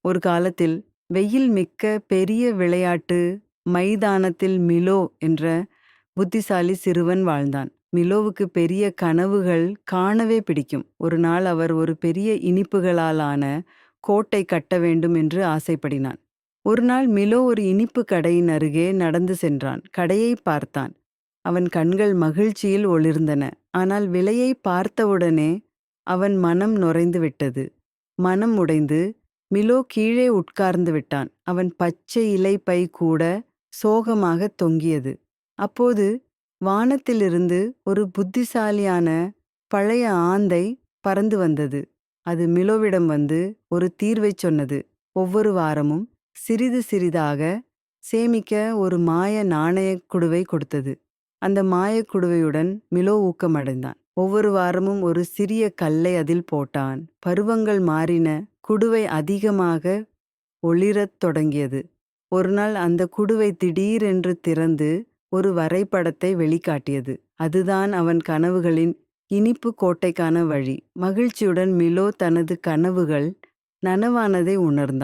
ஒரு காலத்தில் வெயில் மிக்க பெரிய விளையாட்டு மைதானத்தில் மிலோ என்ற புத்திசாலி சிறுவன் வாழ்ந்தான். மிலோவுக்கு பெரிய கனவுகள் காணவே பிடிக்கும். ஒரு நாள் அவர் ஒரு பெரிய இனிப்புகளாலான கோட்டை கட்ட வேண்டும் என்று ஆசைப்படினான். ஒரு நாள் மிலோ ஒரு இனிப்பு கடையின் அருகே நடந்து சென்றான். கடையை பார்த்தான். அவன் கண்கள் மகிழ்ச்சியில் ஒளிர்ந்தன. ஆனால் விலையை பார்த்தவுடனே அவன் மனம் நொரைந்து விட்டது. மனம் உடைந்து மிலோ கீழே உட்கார்ந்து விட்டான். அவன் பச்சை இலை பை கூட சோகமாக தொங்கியது. அப்போது வானத்திலிருந்து ஒரு புத்திசாலியான பழைய ஆந்தை பறந்து வந்தது. அது மிலோவிடம் வந்து ஒரு தீர்வைச் சொன்னது. ஒவ்வொரு வாரமும் சிறிது சிறிதாக சேமிக்க ஒரு மாய நாணயக் குடுவை கொடுத்தது. அந்த மாயக் குடுவையுடன் மிலோ ஊக்கமடைந்தான். ஒவ்வொரு வாரமும் ஒரு சிறிய கல்லை அதில் போட்டான். பருவங்கள் மாறின. குடுவை அதிகமாக ஒளிரத் தொடங்கியது. ஒரு நாள் அந்த குடுவை திடீரென்று திறந்து ஒரு வரைபடத்தை வெளிக்காட்டியது. அதுதான் அவன் கனவுகளின் இனிப்பு கோட்டைக்கான வழி. மகிழ்ச்சியுடன் மிலோ தனது கனவுகள் நனவானதை உணர்ந்தான்.